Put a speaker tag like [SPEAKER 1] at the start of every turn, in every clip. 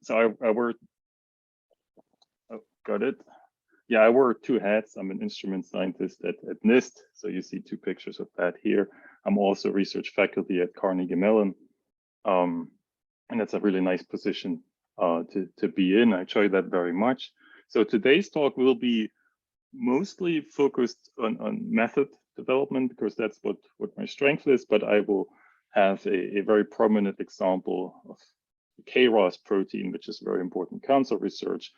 [SPEAKER 1] So I wear, oh, got it. Yeah, I wear two hats. I'm an instrument scientist at NIST. So you see two pictures of that here. I'm also research faculty at Carnegie Mellon. And that's a really nice position to be in. I enjoy that very much. So today's talk will be mostly focused on method development, because that's what my strength is, but I will have a very prominent example of the KRAS protein, which is very important cancer research,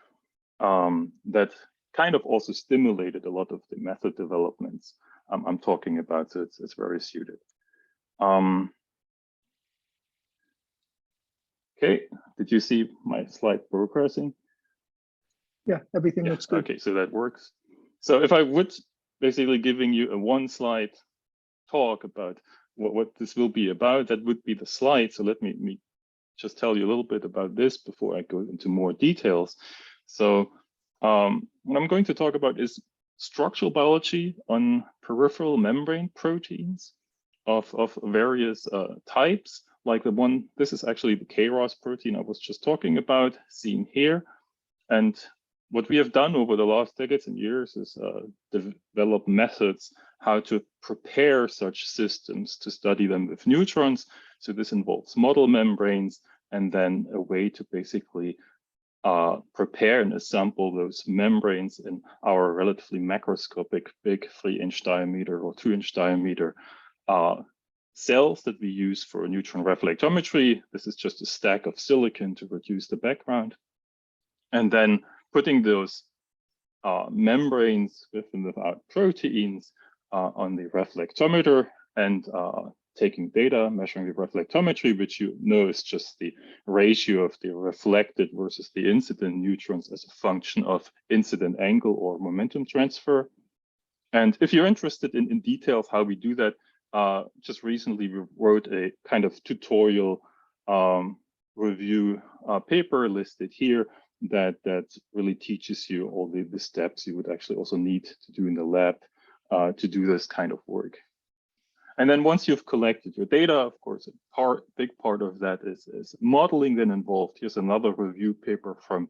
[SPEAKER 1] that kind of also stimulated a lot of the method developments I'm talking about, so it's very suited. Okay, did you see my slide progressing?
[SPEAKER 2] Yeah, everything looks good.
[SPEAKER 1] Okay, so that works. So if I would basically giving you a one slide talk about what this will be about, that would be the slide. So let me just tell you a little bit about this before I go into more details. So what I'm going to talk about is structural biology on peripheral membrane proteins of various types, like the one, this is actually the KRAS protein I was just talking about, seen here. And what we have done over the last decades and years is develop methods how to prepare such systems to study them with neutrons. So this involves model membranes and then a way to basically prepare and assemble those membranes in our relatively macroscopic big 3-inch diameter or 2-inch diameter cells that we use for neutron reflectometry. This is just a stack of silicon to reduce the background. And then putting those membranes with and without proteins on the reflectometer and taking data, measuring the reflectometry, which you know is just the ratio of the reflected versus the incident neutrons as a function of incident angle or momentum transfer. And if you're interested in details how we do that, just recently we wrote a kind of tutorial review paper listed here that really teaches you all the steps you would actually also need to do in the lab to do this kind of work. And then once you've collected your data, of course, a big part of that is modeling then involved. Here's another review paper from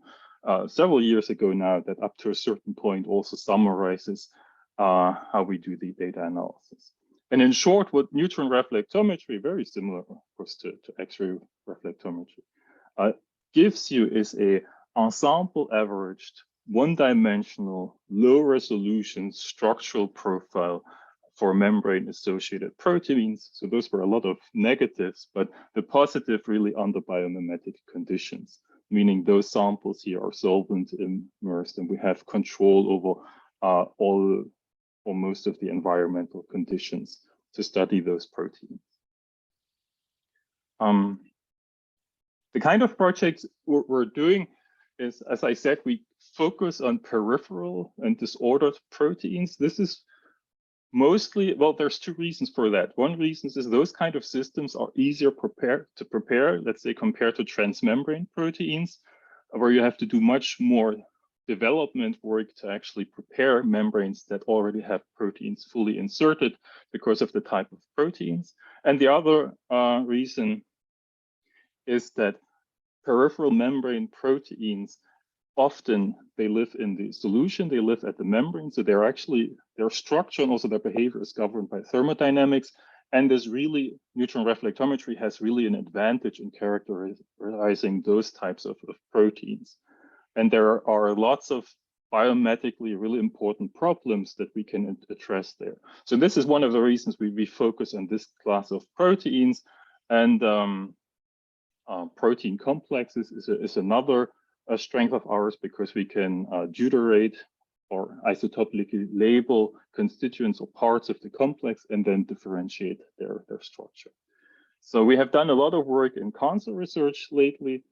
[SPEAKER 1] several years ago now that up to a certain point also summarizes how we do the data analysis. And in short, what neutron reflectometry, very similar, of course, to X-ray reflectometry, gives you is a ensemble averaged, one-dimensional, low-resolution structural profile for membrane-associated proteins. So those were a lot of negatives, but the positive really under biomimetic conditions, meaning those samples here are solvent immersed, and we have control over all or most of the environmental conditions to study those proteins. The kind of projects we're doing is, as I said, we focus on peripheral and disordered proteins. This is mostly, well, there's two reasons for that. One reason is those kind of systems are easier to prepare, let's say, compared to transmembrane proteins, where you have to do much more development work to actually prepare membranes that already have proteins fully inserted because of the type of proteins. And the other reason is that peripheral membrane proteins, often they live in the solution, they live at the membrane, so they're actually, their structure and also their behavior is governed by thermodynamics. And there's really, neutron reflectometry has really an advantage in characterizing those types of proteins. And there are lots of biomedically really important problems that we can address there. So this is one of the reasons we focus on this class of proteins. And protein complexes is another strength of ours, because we can deuterate or isotopically label constituents or parts of the complex and then differentiate their structure. So we have done a lot of work in cancer research lately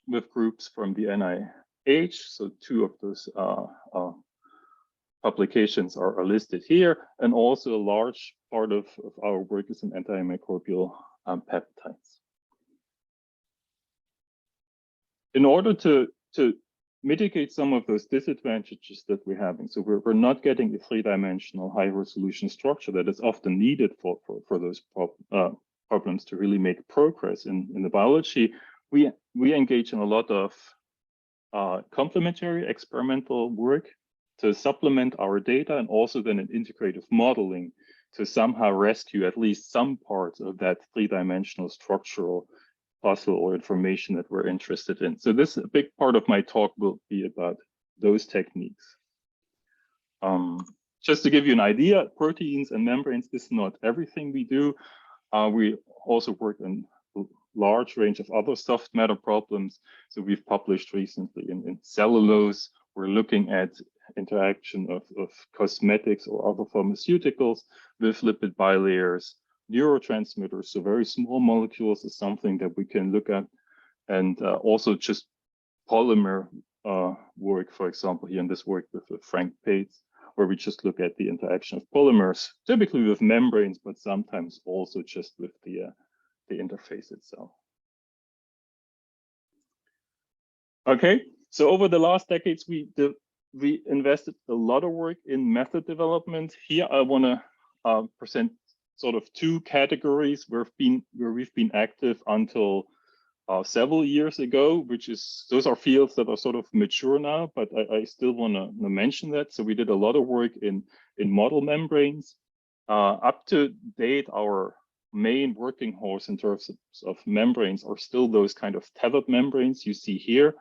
[SPEAKER 1] with groups from the NIH. So two of those publications are listed here. And also a large part of our work is in antimicrobial peptides. In order to mitigate some of those disadvantages that we're having, so we're not getting a 3-dimensional high-resolution structure that is often needed for those problems to really make progress in the biology, we engage in a lot of complementary experimental work to supplement our data, and also then in integrative modeling to somehow rescue at least some parts of that three-dimensional structural puzzle or information that we're interested in. So this, a big part of my talk will be about those techniques. Just to give you an idea, proteins and membranes is not everything we do. We also work on a large range of other soft matter problems. So we've published recently in cellulose. We're looking at interaction of cosmetics or other pharmaceuticals with lipid bilayers, neurotransmitters. So very small molecules is something that we can look at, and also just polymer work, for example, here in this work with Frank Pates, where we just look at the interaction of polymers, typically with membranes, but sometimes also just with the interface itself. Okay, so over the last decades, we invested a lot of work in method development. Here, I want to present sort of two categories where we've been active until several years ago, which is, those are fields that are sort of mature now, but I still want to mention that. So we did a lot of work in model membranes. Up to date, our main working horse in terms of membranes are still those kind of tethered membranes you see here.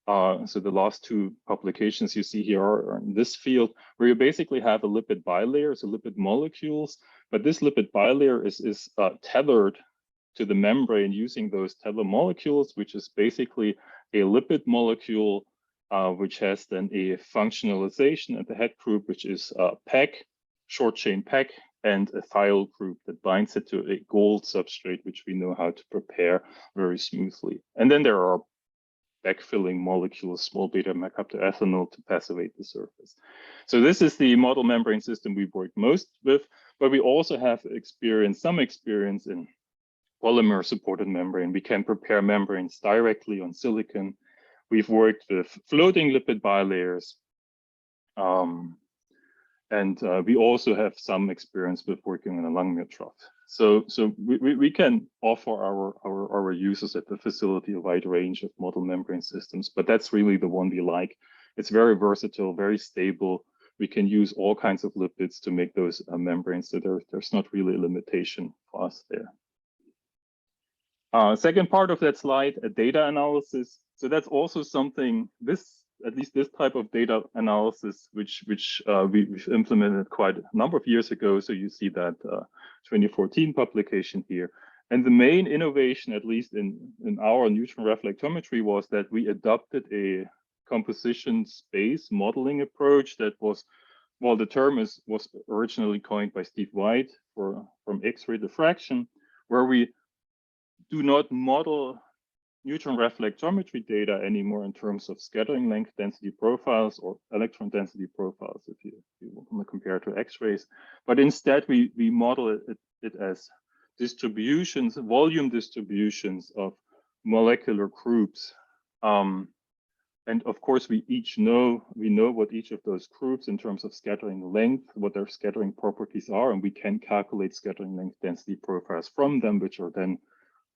[SPEAKER 1] So the last two publications you see here are in this field, where you basically have a lipid bilayer, so lipid molecules, but this lipid bilayer is tethered to the membrane using those tether molecules, which is basically a lipid molecule, which has then a functionalization at the head group, which is PEG, short chain PEG, and a thiol group that binds it to a gold substrate, which we know how to prepare very smoothly. And then there are backfilling molecules, small beta markup to ethanol to passivate the surface. So this is the model membrane system we work most with, but we also have some experience in polymer supported membrane. We can prepare membranes directly on silicon. We've worked with floating lipid bilayers. And we also have some experience with working on a Langmuir trough. So we can offer our users at the facility a wide range of model membrane systems, but that's really the one we like. It's very versatile, very stable. We can use all kinds of lipids to make those membranes, so there's not really a limitation for us there. Second part of that slide, a data analysis. So that's also something, at least this type of data analysis, which we've implemented quite a number of years ago. So you see that 2014 publication here. And the main innovation, at least in our Neutron reflectometry, was that we adopted a composition space modeling approach that was, well, the term was originally coined by Steve White from X-ray diffraction, where we do not model Neutron reflectometry data anymore in terms of scattering length density profiles or electron density profiles, if you want to compare to X-rays, but instead we model it as distributions, volume distributions of molecular groups. And of course, we know what each of those groups in terms of scattering length, what their scattering properties are, and we can calculate scattering length density profiles from them, which are then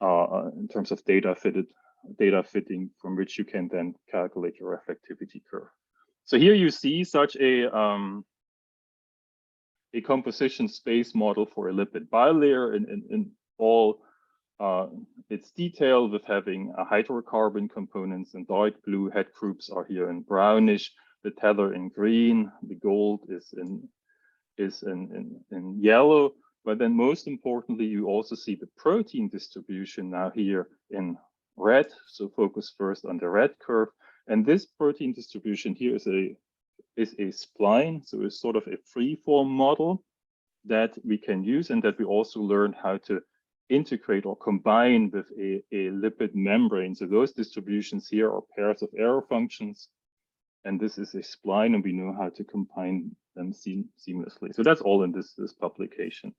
[SPEAKER 1] in terms of data fitting, from which you can then calculate your reflectivity curve. So here you see such a composition space model for a lipid bilayer in all its detail, with having a hydrocarbon components in dark blue, head groups are here in brownish, the tether in green, the gold is in yellow. But then most importantly, you also see the protein distribution now here in red. So focus first on the red curve. And this protein distribution here is a spline. So it's sort of a free-form model that we can use, and that we also learn how to integrate or combine with a lipid membrane. So those distributions here are pairs of error functions. And this is a spline, and we know how to combine them seamlessly. So that's all in this publication.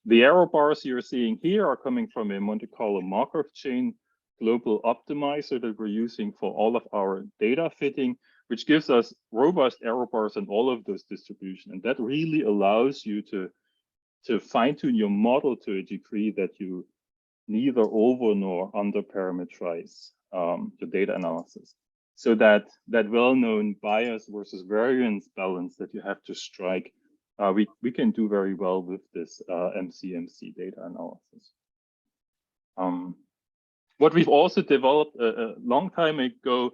[SPEAKER 1] The error bars you're seeing here are coming from a Monte Carlo Markov chain global optimizer that we're using for all of our data fitting, which gives us robust error bars on all of those distributions. And that really allows you to fine-tune your model to a degree that you neither over nor under parameterize the data analysis. So that well-known bias versus variance balance that you have to strike, we can do very well with this MCMC data analysis. What we've also developed a long time ago,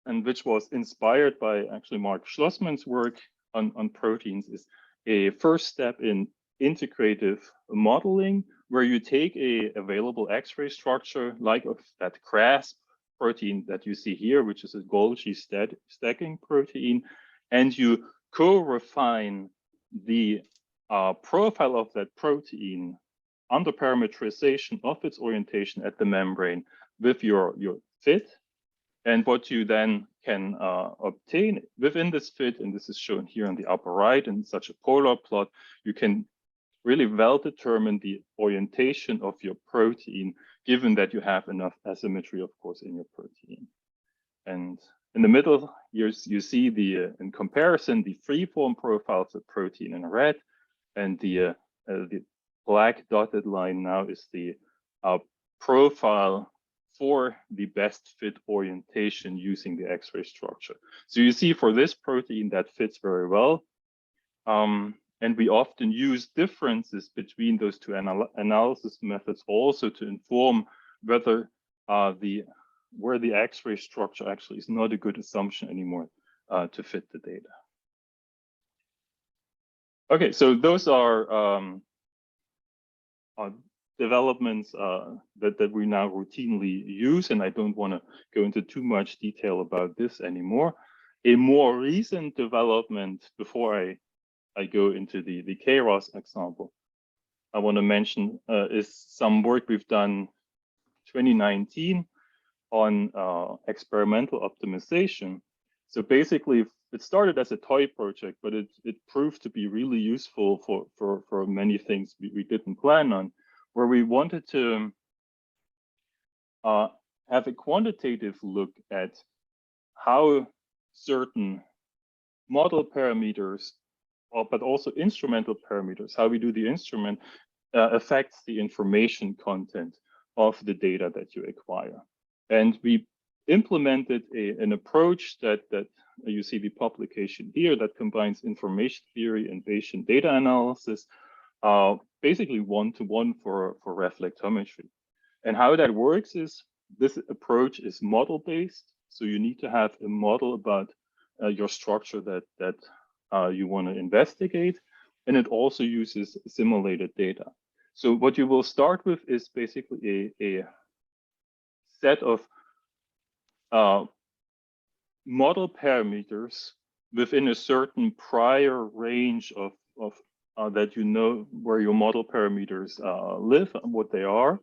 [SPEAKER 1] and which was inspired by actually Mark Schlossman's work on proteins, is a first step in integrative modeling, where you take a available X-ray structure like of that KRAS protein that you see here, which is a Golgi stacking protein, and you co-refine the profile of that protein under parameterization of its orientation at the membrane with your fit. And what you then can obtain within this fit, and this is shown here on the upper right in such a polar plot, you can really well determine the orientation of your protein, given that you have enough asymmetry, of course, in your protein. And in the middle, you see the in comparison, the freeform profile of the protein in red, and the black dotted line now is the profile for the best fit orientation using the X-ray structure. So you see for this protein that fits very well. And we often use differences between those two analysis methods also to inform whether where the X-ray structure actually is not a good assumption anymore to fit the data. Okay, so those are developments that we now routinely use, and I don't want to go into too much detail about this anymore. A more recent development, before I go into the KRAS example, I want to mention is some work we've done 2019 on experimental optimization. So basically, it started as a toy project, but it proved to be really useful for many things we didn't plan on, where we wanted to have a quantitative look at how certain model parameters, but also instrumental parameters, how we do the instrument affects the information content of the data that you acquire. And we implemented an approach that you see the publication here that combines information theory and Bayesian data analysis, basically one-to-one for reflectometry. And how that works is this approach is model-based. So you need to have a model about your structure that you want to investigate. And it also uses simulated data. So what you will start with is basically a set of model parameters within a certain prior range of that you know where your model parameters live, what they are.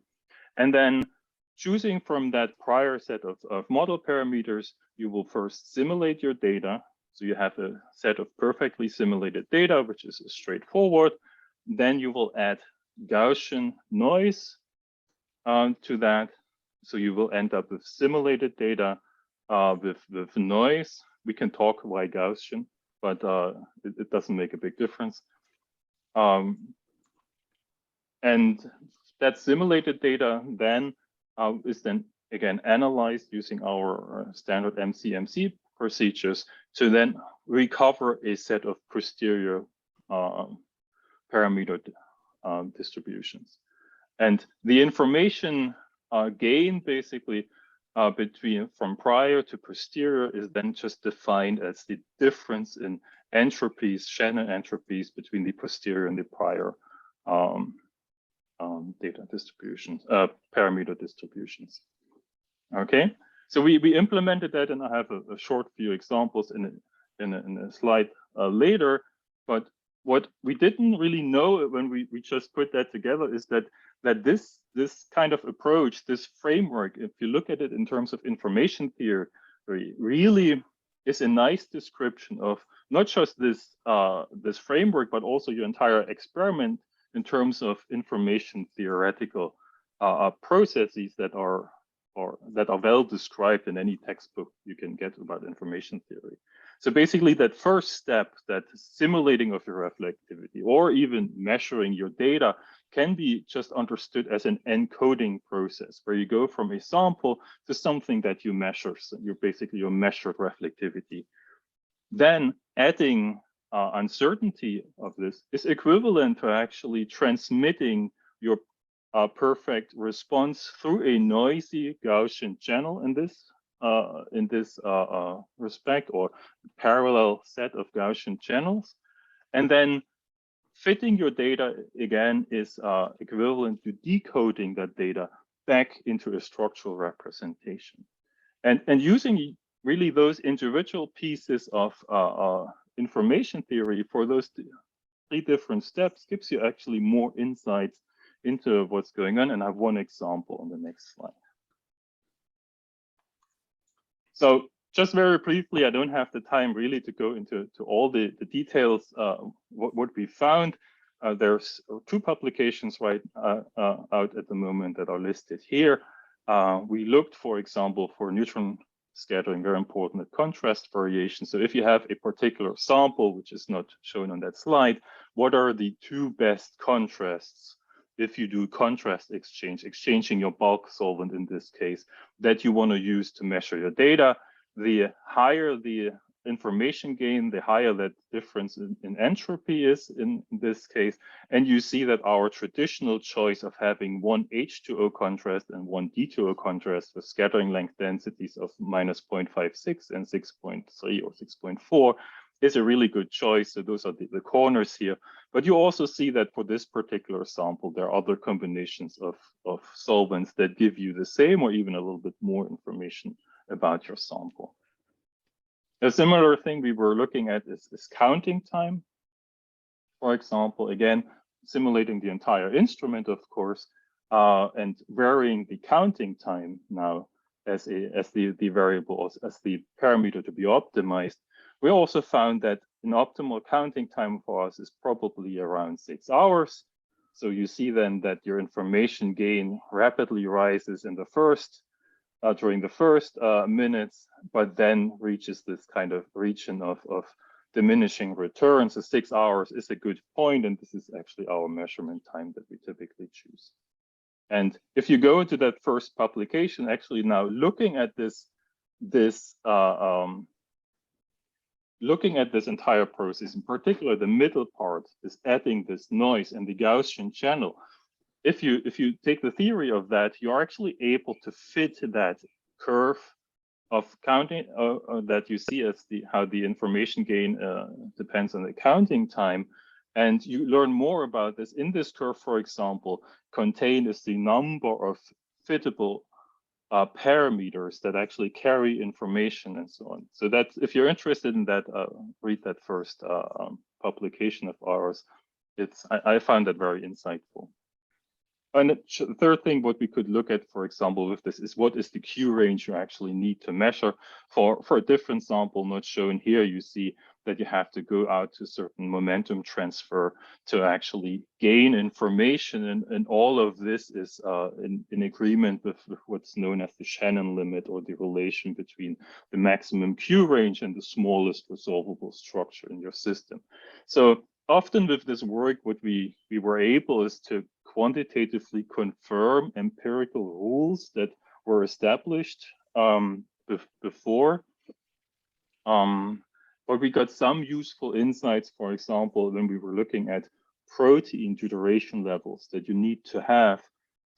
[SPEAKER 1] And then choosing from that prior set of model parameters, you will first simulate your data. So you have a set of perfectly simulated data, which is straightforward. Then you will add Gaussian noise to that. So you will end up with simulated data with noise. We can talk why Gaussian, but it doesn't make a big difference. And that simulated data then is then again analyzed using our standard MCMC procedures to then recover a set of posterior parameter distributions. And the information gain basically from prior to posterior is then just defined as the difference in entropies, Shannon entropies between the posterior and the prior data distributions, parameter distributions. Okay, so we implemented that, and I have a short few examples in a slide later. But what we didn't really know when we just put that together is that this kind of approach, this framework, if you look at it in terms of information theory, really is a nice description of not just this this framework, but also your entire experiment in terms of information theoretical processes that are well described in any textbook you can get about information theory. So basically that first step, that simulating of your reflectivity or even measuring your data can be just understood as an encoding process, where you go from a sample to something that you measure. So you're basically your measured reflectivity. Then adding uncertainty of this is equivalent to actually transmitting your perfect response through a noisy Gaussian channel in this respect, or parallel set of Gaussian channels. And then fitting your data again is equivalent to decoding that data back into a structural representation. And using really those individual pieces of information theory for those three different steps gives you actually more insights into what's going on. And I have one example on the next slide. So just very briefly, I don't have the time really to go into all the details, what we found. There's two publications right out at the moment that are listed here. We looked, for example, for neutron scattering, very important at contrast variation. So if you have a particular sample, which is not shown on that slide, what are the two best contrasts if you do contrast exchange, exchanging your bulk solvent in this case, that you want to use to measure your data? The higher the information gain, the higher that difference in entropy is in this case. And you see that our traditional choice of having one H2O contrast and one D2O contrast with scattering length densities of -0.56 and 6.3 or 6.4 is a really good choice. So those are the corners here. But you also see that for this particular sample, there are other combinations of solvents that give you the same or even a little bit more information about your sample. A similar thing we were looking at is counting time. For example, again, simulating the entire instrument, of course, and varying the counting time now as the variable, as the parameter to be optimized. We also found that an optimal counting time for us is probably around 6 hours. So you see then that your information gain rapidly rises in the during the first minutes, but then reaches this kind of region of diminishing returns. So 6 hours is a good point, and this is actually our measurement time that we typically choose. And if you go into that first publication, actually now looking at this entire process, in particular the middle part is adding this noise and the Gaussian channel. If you take the theory of that, you're actually able to fit that curve of counting that you see as how the information gain depends on the counting time. And you learn more about this. In this curve, for example, contained is the number of fittable parameters that actually carry information and so on. So that if you're interested in that, read that first publication of ours. I found that very insightful. And the third thing, what we could look at, for example, with this is what is the Q range you actually need to measure. For a different sample not shown here, you see that you have to go out to certain momentum transfer to actually gain information. And all of this is in agreement with what's known as the Shannon limit, or the relation between the maximum Q range and the smallest resolvable structure in your system. So often with this work, what we were able is to quantitatively confirm empirical rules that were established before. But we got some useful insights, for example, when we were looking at protein deuteration levels that you need to have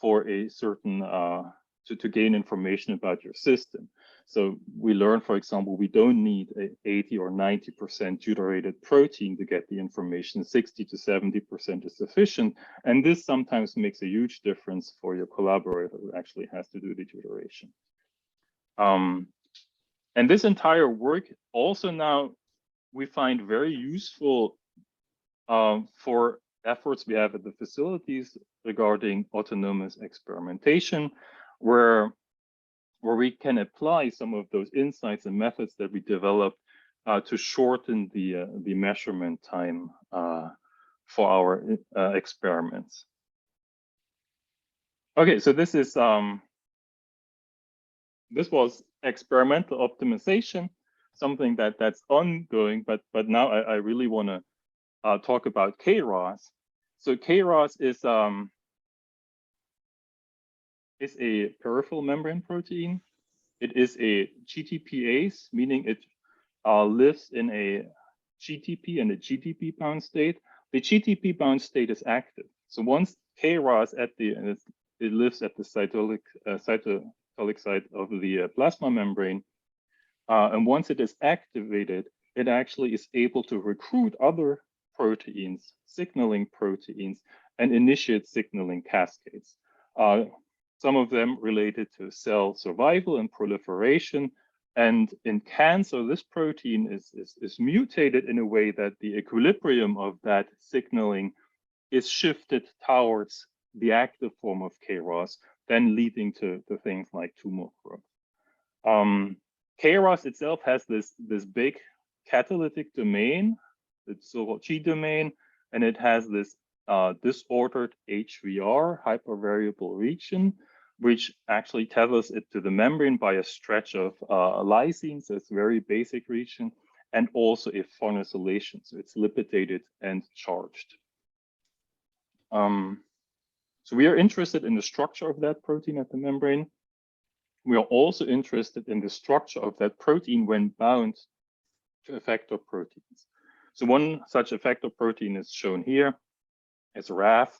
[SPEAKER 1] for a certain, to gain information about your system. So we learned, for example, we don't need a 80 or 90% deuterated protein to get the information. 60 to 70% is sufficient. And this sometimes makes a huge difference for your collaborator who actually has to do the deuteration. And this entire work also now we find very useful for efforts we have at the facilities regarding autonomous experimentation, where we can apply some of those insights and methods that we developed to shorten the measurement time for our experiments. Okay, so this is this was experimental optimization, something that's ongoing, but now I really want to talk about KRAS. So KRAS is a peripheral membrane protein. It is a GTPase, meaning it lives in a GTP and a GTP bound state. The GTP bound state is active. So once KRAS it lives at the cytosolic site of the plasma membrane, and once it is activated, it actually is able to recruit other proteins, signaling proteins, and initiate signaling cascades. Some of them related to cell survival and proliferation. And in cancer, this protein is mutated in a way that the equilibrium of that signaling is shifted towards the active form of KRAS, then leading to things like tumor growth. KRAS itself has this big catalytic domain, it's so-called G domain, and it has this disordered HVR, hypervariable region, which actually tethers it to the membrane by a stretch of lysine, so it's a very basic region, and also a phonosylation, so it's lipidated and charged. So we are interested in the structure of that protein at the membrane. We are also interested in the structure of that protein when bound to effector proteins. So one such effector protein is shown here as RAF,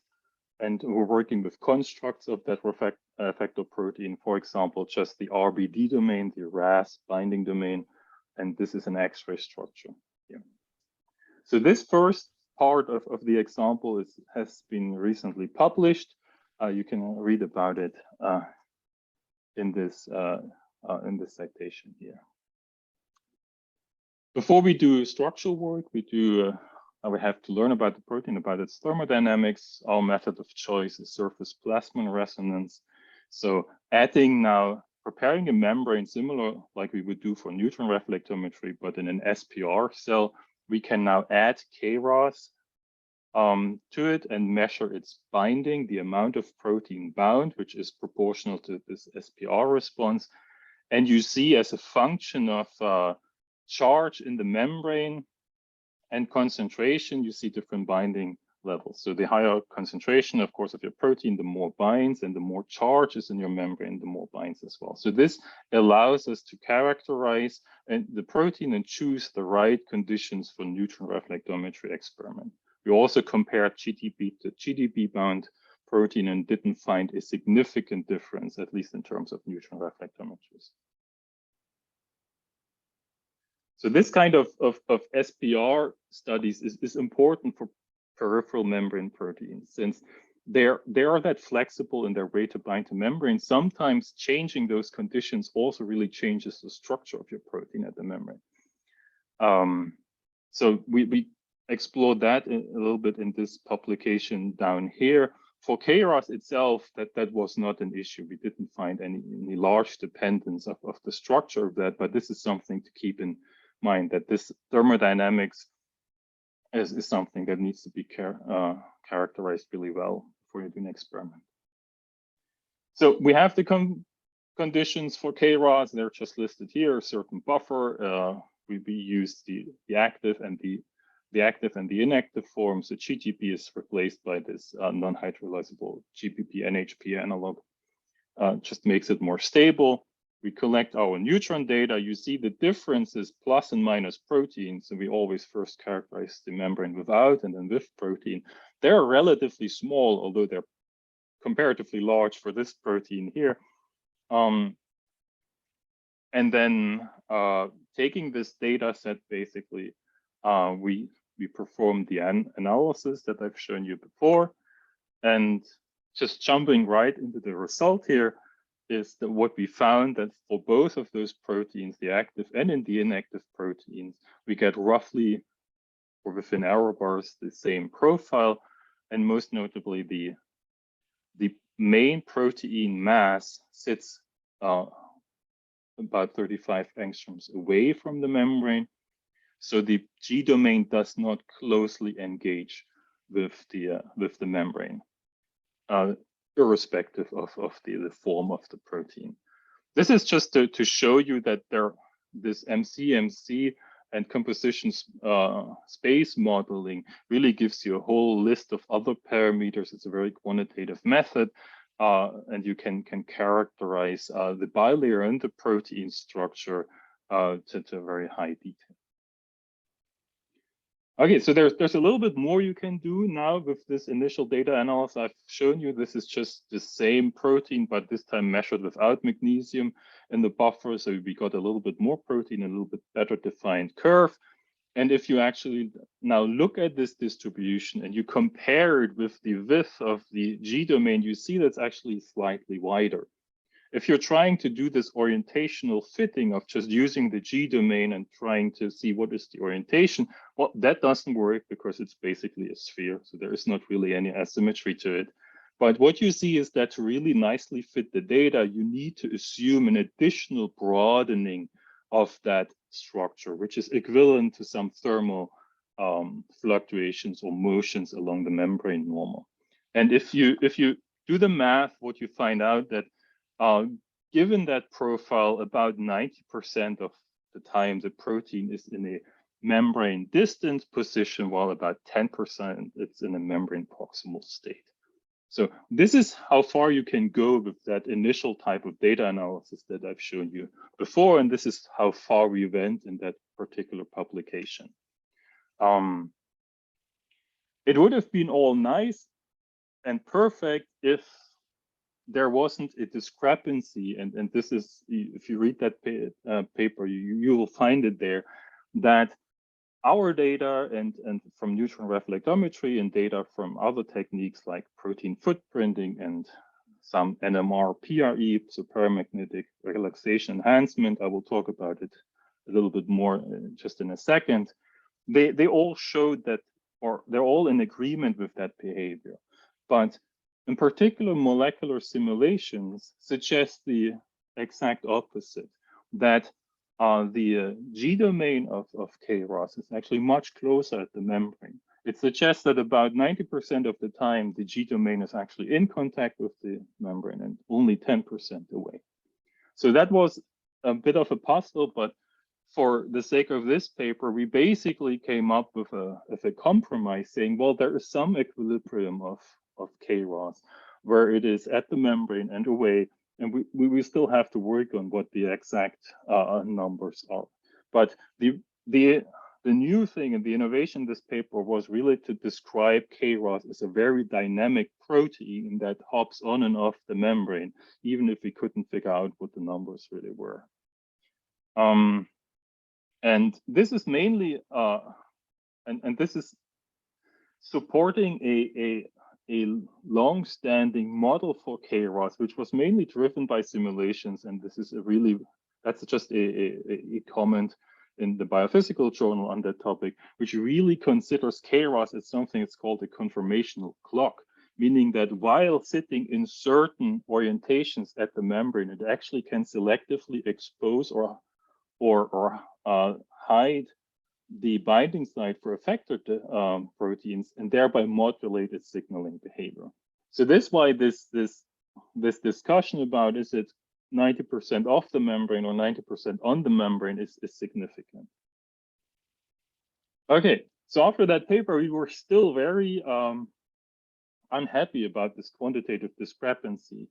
[SPEAKER 1] and we're working with constructs of that effector protein, for example, just the RBD domain, the RAS binding domain, and this is an X-ray structure here. So this first part of the example has been recently published. You can read about it in this citation here. Before we do structural work, we have to learn about the protein, about its thermodynamics. Our method of choice is surface plasmon resonance. So preparing a membrane similar like we would do for neutron reflectometry, but in an SPR cell, we can now add KRAS to it and measure its binding, the amount of protein bound, which is proportional to this SPR response. And you see as a function of charge in the membrane and concentration, you see different binding levels. So the higher concentration, of course, of your protein, the more binds, and the more charge is in your membrane, the more binds as well. So this allows us to characterize the protein and choose the right conditions for neutron reflectometry experiment. We also compared GTP to GDP bound protein and didn't find a significant difference, at least in terms of neutron reflectometries. So this kind of SPR studies is important for peripheral membrane proteins, since they are that flexible in their way to bind to membrane. Sometimes changing those conditions also really changes the structure of your protein at the membrane. So we explored that a little bit in this publication down here. For KRAS itself, that was not an issue. We didn't find any large dependence of the structure of that, but this is something to keep in mind, that this thermodynamics is something that needs to be characterized really well before you do an experiment. So we have the conditions for KRAS, they're just listed here. A certain buffer, we use the active and the inactive forms. The GTP is replaced by this non-hydrolyzable GPP NHP analog. Just makes it more stable. We collect our neutron data. You see the differences plus and minus protein. So we always first characterize the membrane without and then with protein. They're relatively small, although they're comparatively large for this protein here. And then taking this data set, basically, we perform the analysis that I've shown you before. And just jumping right into the result here is that what we found that for both of those proteins, the active and in the inactive proteins, we get roughly, or within error bars, the same profile. And most notably, the main protein mass sits about 35 angstroms away from the membrane. So the G domain does not closely engage with the membrane, irrespective of the form of the protein. This is just to show you that this MCMC And composition space modeling really gives you a whole list of other parameters. It's a very quantitative method, and you can characterize the bilayer and the protein structure to a very high detail. Okay, so there's a little bit more you can do now with this initial data analysis I've shown you. This is just the same protein, but this time measured without magnesium in the buffer. So we got a little bit more protein, a little bit better defined curve. And if you actually now look at this distribution and you compare it with the width of the G domain, you see that's actually slightly wider. If you're trying to do this orientational fitting of just using the G domain and trying to see what is the orientation, well, that doesn't work because it's basically a sphere. So there is not really any asymmetry to it. But what you see is that to really nicely fit the data, you need to assume an additional broadening of that structure, which is equivalent to some thermal fluctuations or motions along the membrane normal. And if you do the math, what you find out that given that profile, about 90% of the time the protein is in a membrane distant position, while about 10% it's in a membrane proximal state. So this is how far you can go with that initial type of data analysis that I've shown you before, and this is how far we went in that particular publication. It would have been all nice and perfect if there wasn't a discrepancy, and this is, if you read that paper, you will find it there, that our data and from neutron reflectometry and data from other techniques like protein footprinting and some NMR PRE, so paramagnetic relaxation enhancement, I will talk about it a little bit more just in a second, they all showed that, or they're all in agreement with that behavior. But in particular, molecular simulations suggest the exact opposite, that the G domain of KRAS is actually much closer at the membrane. It suggests that about 90% of the time, the G domain is actually in contact with the membrane and only 10% away. So that was a bit of a puzzle, but for the sake of this paper, we basically came up with a compromise saying, well, there is some equilibrium of KRAS where it is at the membrane and away, and we still have to work on what the exact numbers are. But the new thing and the innovation in this paper was really to describe KRAS as a very dynamic protein that hops on and off the membrane, even if we couldn't figure out what the numbers really were. And this is mainly, and this is supporting a long-standing model for KRAS, which was mainly driven by simulations. And this is that's just a comment in the biophysical journal on that topic, which really considers KRAS as something that's called a conformational clock, meaning that while sitting in certain orientations at the membrane, it actually can selectively expose or hide the binding site for effector proteins and thereby modulate its signaling behavior. So that's why this discussion about is it 90% off the membrane or 90% on the membrane is significant. Okay, so after that paper, we were still very unhappy about this quantitative discrepancy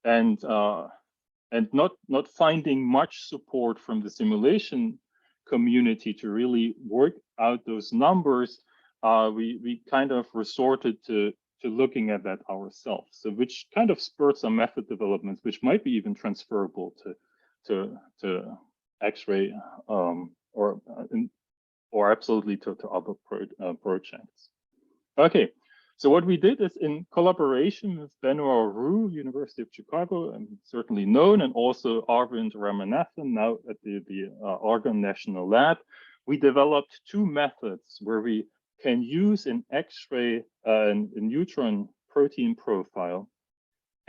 [SPEAKER 1] and not finding much support from the simulation community to really work out those numbers. We kind of resorted to looking at that ourselves, so which kind of spurred some method developments, which might be even transferable to X-ray or absolutely to other projects. Okay. So what we did is in collaboration with Benoit Roux, University of Chicago, and certainly known, and also Arvind Ramanathan, now at the Oregon National Lab, we developed two methods where we can use an X-ray and a neutron protein profile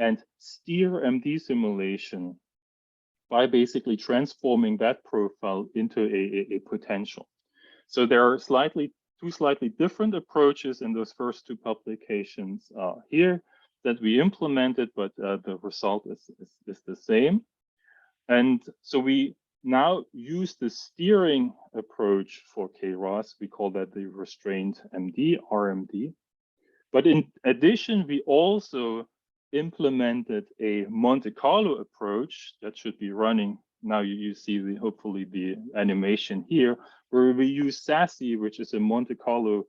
[SPEAKER 1] and steer MD simulation by basically transforming that profile into a potential. So there are two slightly different approaches in those first two publications here that we implemented, but the result is the same. And so we now use the steering approach for KRAS. We call that the restrained MD, RMD. But in addition, we also implemented a Monte Carlo approach that should be running. Now you see hopefully the animation here, where we use SASE, which is a Monte Carlo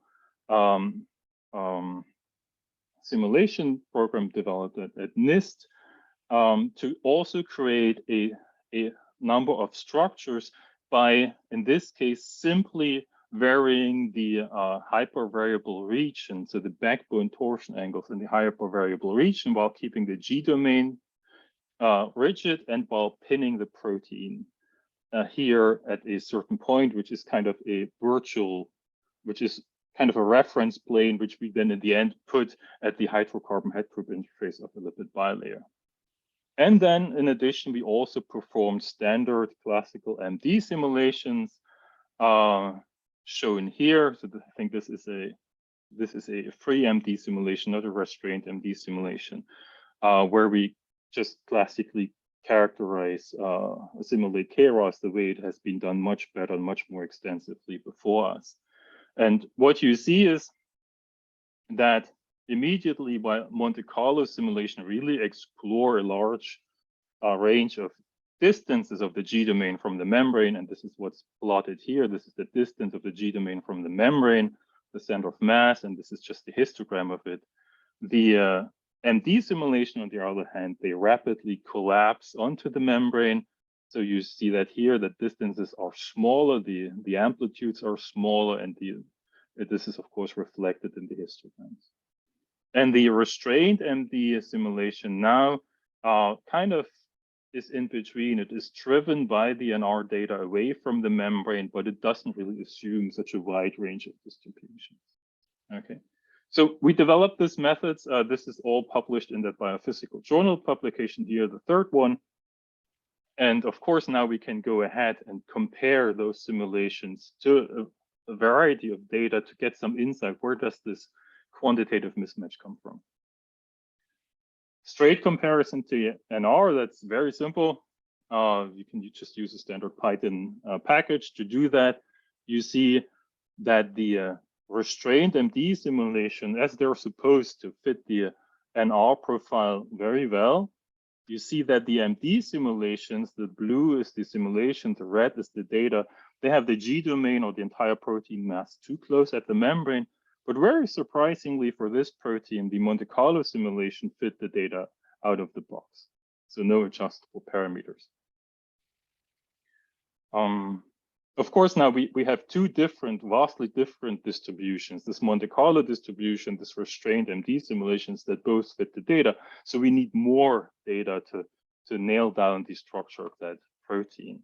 [SPEAKER 1] simulation program developed at NIST, to also create a number of structures by, in this case, simply varying the hypervariable region, so the backbone torsion angles in the hypervariable region, while keeping the G domain rigid and while pinning the protein here at a certain point, which is kind of a virtual, which is kind of a reference plane, which we then in the end put at the hydrocarbon head group interface of the lipid bilayer. And then in addition, we also performed standard classical MD simulations shown here. So I think this is a free MD simulation, not a restrained MD simulation, where we just classically characterize, simulate KRAS the way it has been done much better and much more extensively before us. And what you see is that immediately while Monte Carlo simulation really explore a large range of distances of the G domain from the membrane, and this is what's plotted here. This is the distance of the G domain from the membrane, the center of mass, and this is just the histogram of it. The MD simulation, on the other hand, they rapidly collapse onto the membrane. So you see that here, the distances are smaller, the amplitudes are smaller, and this is of course reflected in the histograms. And the restrained MD simulation now kind of is in between. It is driven by the NR data away from the membrane, but it doesn't really assume such a wide range of distributions. Okay, so we developed this methods. This is all published in the Biophysical Journal publication here, the third one. And of course, now we can go ahead and compare those simulations to a variety of data to get some insight. Where does this quantitative mismatch come from? Straight comparison to NR, that's very simple. You can just use a standard Python package to do that. You see that the restrained MD simulation, as they're supposed to fit the NR profile very well, you see that the MD simulations, the blue is the simulation, the red is the data. They have the G domain or the entire protein mass too close at the membrane. But very surprisingly for this protein, the Monte Carlo simulation fit the data out of the box. So no adjustable parameters. Of course, now we have two vastly different distributions, this Monte Carlo distribution, this restrained MD simulations that both fit the data. So we need more data to nail down the structure of that protein.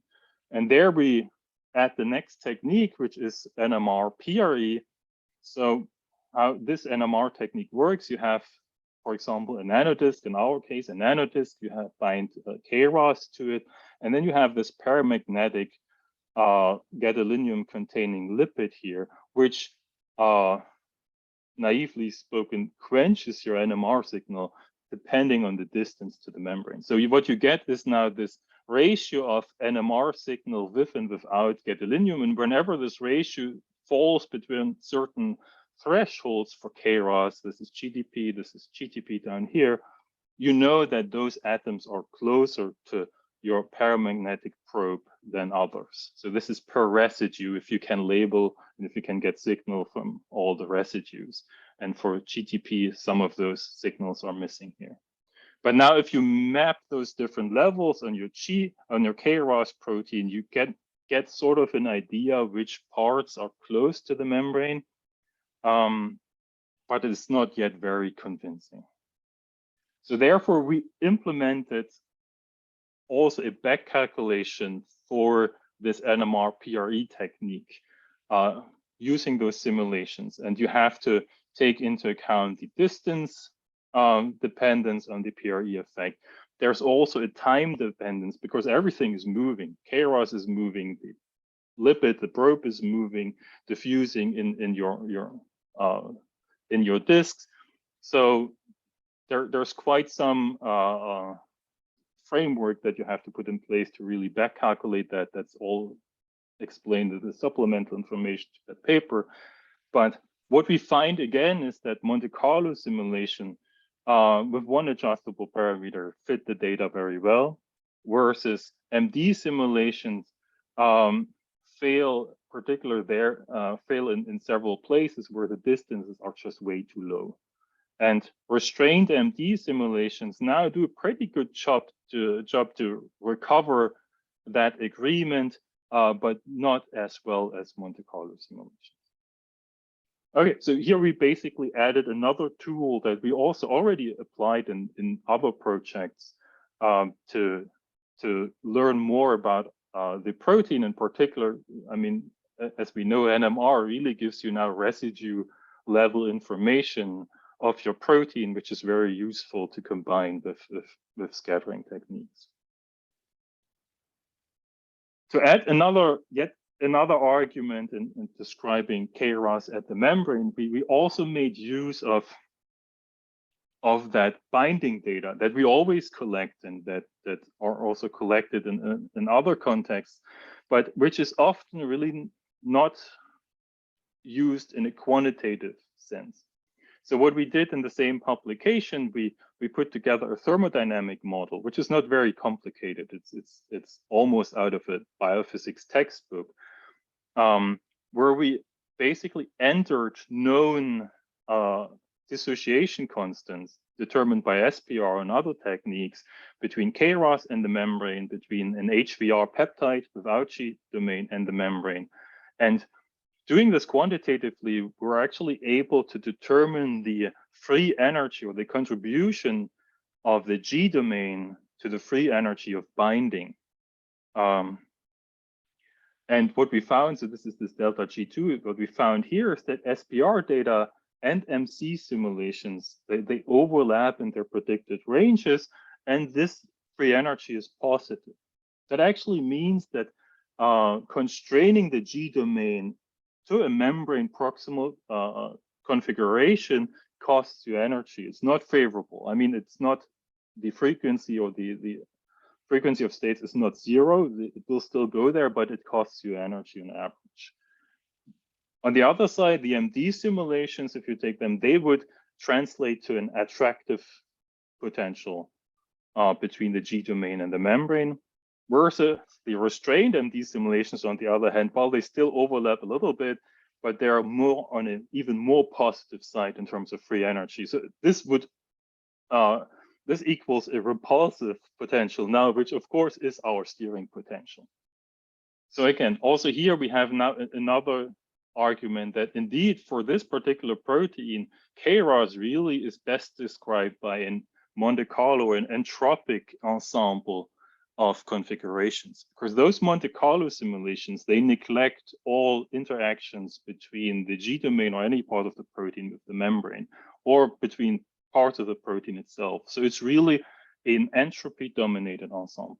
[SPEAKER 1] And there we add the next technique, which is NMR PRE. So how this NMR technique works, you have, for example, a nanodisk, in our case, a nanodisk, you have bind KRAS to it, and then you have this paramagnetic gadolinium containing lipid here, which naively spoken quenches your NMR signal depending on the distance to the membrane. So what you get is now this ratio of NMR signal with and without gadolinium, and whenever this ratio falls between certain thresholds for KRAS, this is GDP, this is GTP down here, you know that those atoms are closer to your paramagnetic probe than others. So this is per residue, if you can label and if you can get signal from all the residues. And for GTP, some of those signals are missing here. But now if you map those different levels on your KRAS protein, you get sort of an idea which parts are close to the membrane, but it's not yet very convincing. So therefore, we implemented also a back calculation for this NMR PRE technique using those simulations. And you have to take into account the distance dependence on the PRE effect. There's also a time dependence because everything is moving. KRAS is moving, the lipid, the probe is moving, diffusing in your disks. So there's quite some framework that you have to put in place to really back calculate that. That's all explained in the supplemental information to that paper. But what we find again is that Monte Carlo simulation with one adjustable parameter fit the data very well, versus MD simulations fail, fail in several places where the distances are just way too low. And restrained MD simulations now do a pretty good job to recover that agreement, but not as well as Monte Carlo simulations. Okay, so here we basically added another tool that we also already applied in other projects to learn more about the protein in particular. I mean, as we know, NMR really gives you now residue level information of your protein, which is very useful to combine with scattering techniques. To add yet another argument in describing KRAS at the membrane, we also made use of that binding data that we always collect and that are also collected in other contexts, but which is often really not used in a quantitative sense. So what we did in the same publication, we put together a thermodynamic model, which is not very complicated. It's almost out of a biophysics textbook, where we basically entered known dissociation constants determined by SPR and other techniques between KRAS and the membrane, between an HVR peptide without G domain and the membrane. And doing this quantitatively, we're actually able to determine the free energy or the contribution of the G domain to the free energy of binding. And what we found, so this is this delta G2, what we found here is that SPR data and MC simulations, they overlap in their predicted ranges, and this free energy is positive. That actually means that constraining the G domain to a membrane proximal configuration costs you energy. It's not favorable. I mean, it's not the frequency or the frequency of states is not zero. It will still go there, but it costs you energy on average. On the other side, the MD simulations, if you take them, they would translate to an attractive potential between the G domain and the membrane, versus the restrained MD simulations, on the other hand, while they still overlap a little bit, but they are more on an even more positive side in terms of free energy. So this would this equals a repulsive potential now, which of course is our steering potential. So again, also here we have now another argument that indeed for this particular protein, KRAS really is best described by an Monte Carlo and entropic ensemble of configurations, because those Monte Carlo simulations, they neglect all interactions between the G domain or any part of the protein with the membrane, or between parts of the protein itself. So it's really an entropy dominated ensemble.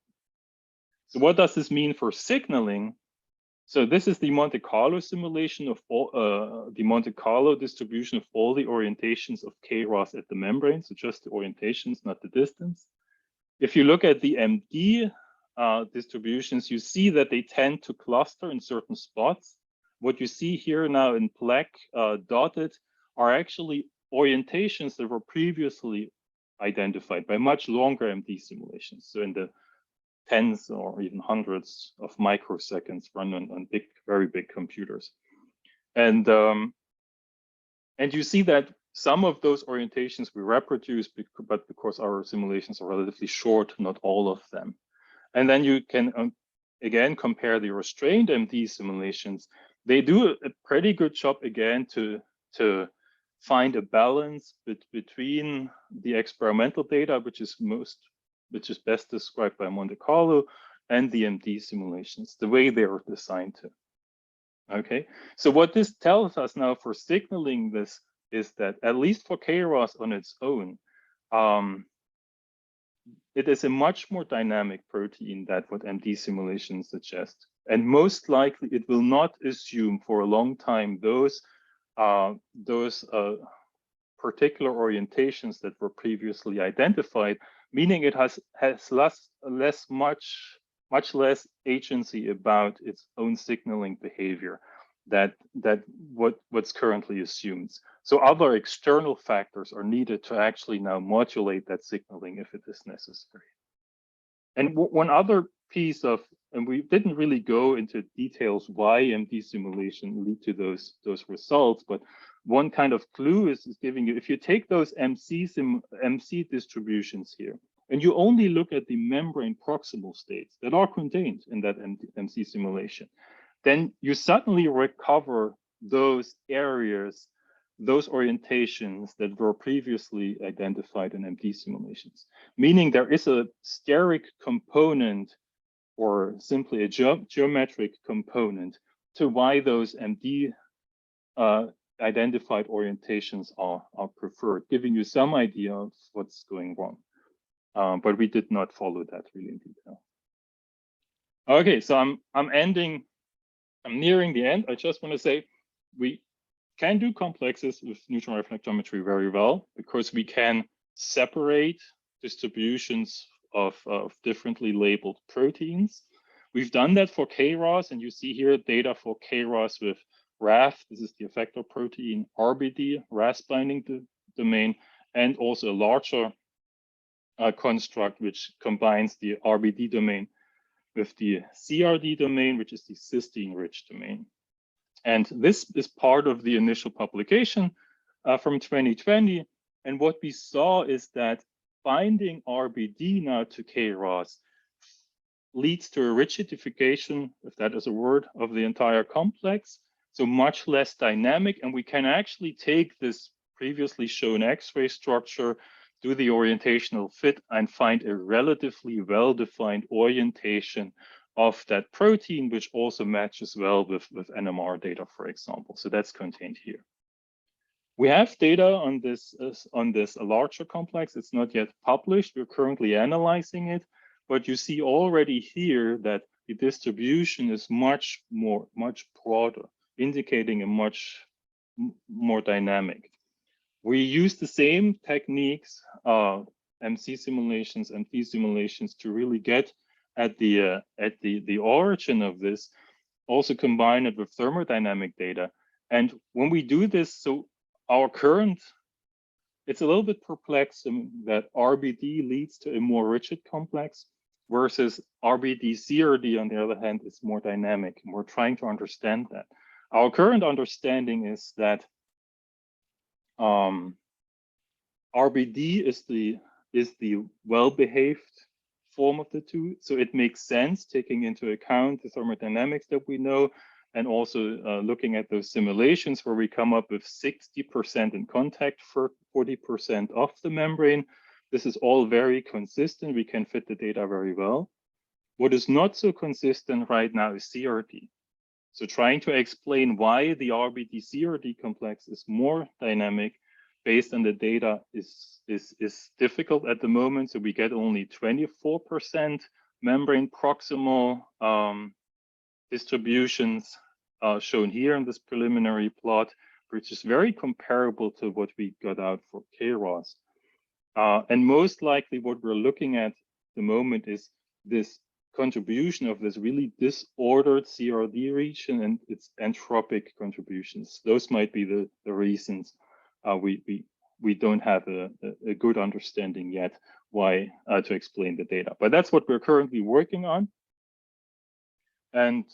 [SPEAKER 1] So what does this mean for signaling? So this is the Monte Carlo simulation of all, the Monte Carlo distribution of all the orientations of KRAS at the membrane. So just the orientations, not the distance. If you look at the MD distributions, you see that they tend to cluster in certain spots. What you see here now in black dotted are actually orientations that were previously identified by much longer MD simulations. So in the tens or even hundreds of microseconds run on big, very big computers. And you see that some of those orientations we reproduce, but because our simulations are relatively short, not all of them. And then you can, again, compare the restrained MD simulations. They do a pretty good job, again, to find a balance between the experimental data, which is best described by Monte Carlo, and the MD simulations, the way they are designed to. Okay, so what this tells us now for signaling this is that, at least for KRAS on its own, it is a much more dynamic protein than what MD simulations suggest. And most likely it will not assume for a long time those particular orientations that were previously identified, meaning it has much less agency about its own signaling behavior that what's currently assumed. So other external factors are needed to actually now modulate that signaling if it is necessary. And one other piece of, and we didn't really go into details why MD simulation lead to those results, but one kind of clue is giving you, if you take those MC distributions here, and you only look at the membrane proximal states that are contained in that MC simulation, then you suddenly recover those areas, those orientations that were previously identified in MD simulations, meaning there is a steric component or simply a geometric component to why those MD identified orientations are preferred, giving you some idea of what's going wrong. But we did not follow that really in detail. Okay, so I'm nearing the end. I just want to say we can do complexes with neutron reflectometry very well because we can separate distributions of differently labeled proteins. We've done that for KRAS, and you see here data for KRAS with RAF, this is the effector protein, RBD, RAS binding domain, and also a larger construct which combines the RBD domain with the CRD domain, which is the cysteine-rich domain. And this is part of the initial publication from 2020. And what we saw is that binding RBD now to KRAS leads to a rigidification, if that is a word, of the entire complex. So much less dynamic. And we can actually take this previously shown X-ray structure, do the orientational fit, and find a relatively well-defined orientation of that protein, which also matches well with NMR data, for example. So that's contained here. We have data on this larger complex. It's not yet published. We're currently analyzing it, but you see already here that the distribution is much broader, indicating a much more dynamic. We use the same techniques, MC simulations, MD simulations, to really get at the origin of this, also combine it with thermodynamic data. And when we do this, so our current, it's a little bit perplexing that RBD leads to a more rigid complex versus RBD CRD, on the other hand, is more dynamic. And we're trying to understand that. Our current understanding is that RBD is the well-behaved form of the two. So it makes sense taking into account the thermodynamics that we know, and also looking at those simulations where we come up with 60% in contact for 40% off the membrane. This is all very consistent. We can fit the data very well. What is not so consistent right now is CRD. So trying to explain why the RBD CRD complex is more dynamic based on the data is difficult at the moment. So we get only 24% membrane proximal distributions shown here in this preliminary plot, which is very comparable to what we got out for KRAS. And most likely what we're looking at the moment is this contribution of this really disordered CRD region and its entropic contributions. Those might be the reasons we don't have a good understanding yet why to explain the data. But that's what we're currently working on. And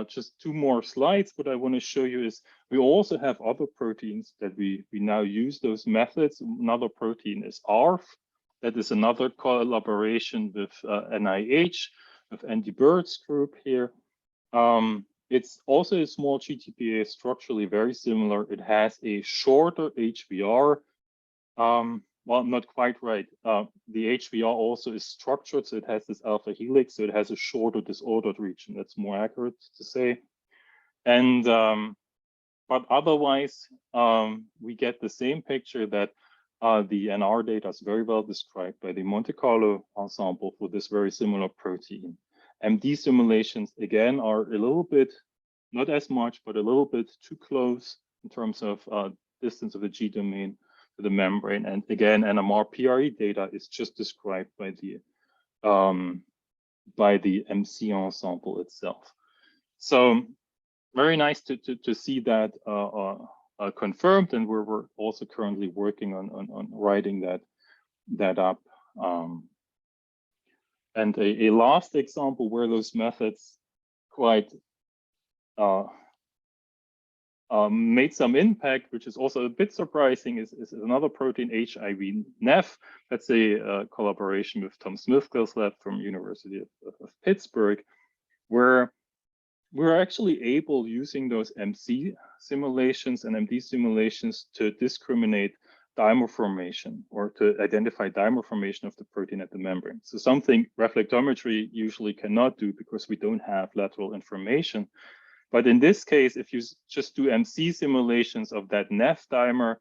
[SPEAKER 1] just two more slides. What I want to show you is we also have other proteins that we now use those methods. Another protein is ARF. That is another collaboration with NIH, with Andy Bird's group here. It's also a small GTPA, structurally very similar. It has a shorter HVR. Well, not quite right. The HVR also is structured, so it has this alpha helix, so it has a shorter disordered region. That's more accurate to say. And but otherwise, we get the same picture that the NR data is very well described by the Monte Carlo ensemble for this very similar protein. MD simulations, again, are a little bit, not as much, but a little bit too close in terms of distance of the G domain the membrane. And again, NMR-PRE data is just described by the MC ensemble itself. So very nice to see that confirmed, and we're also currently working on writing that up. And a last example where those methods quite made some impact, which is also a bit surprising, is another protein, HIV-NEF. That's a collaboration with Tom Smithkill's lab from University of Pittsburgh, where we're actually able, using those MC simulations and MD simulations, to discriminate dimer formation, or to identify dimer formation of the protein at the membrane. So something reflectometry usually cannot do because we don't have lateral information. But in this case, if you just do MC simulations of that NEF dimer,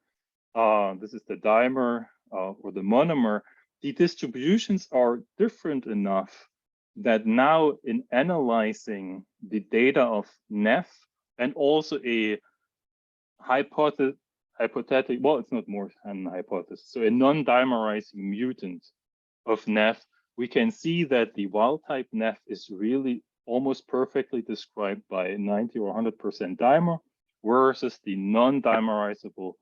[SPEAKER 1] this is the dimer or the monomer, the distributions are different enough that now, in analyzing the data of NEF and also a hypothetic, well, it's not more than a hypothesis, so a non-dimerizing mutant of NEF, we can see that the wild type NEF is really almost perfectly described by 90 or 100% dimer, versus the non-dimerizable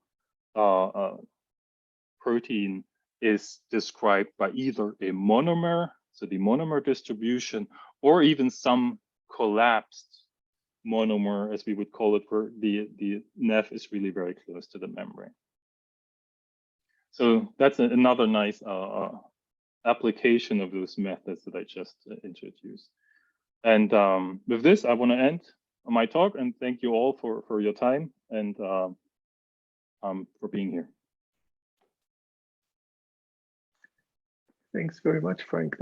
[SPEAKER 1] protein is described by either a monomer, so the monomer distribution, or even some collapsed monomer, as we would call it, where the NEF is really very close to the membrane. So that's another nice application of those methods that I just introduced. And with this, I want to end my talk and thank you all for your time and for being here.
[SPEAKER 2] Thanks very much, Frank.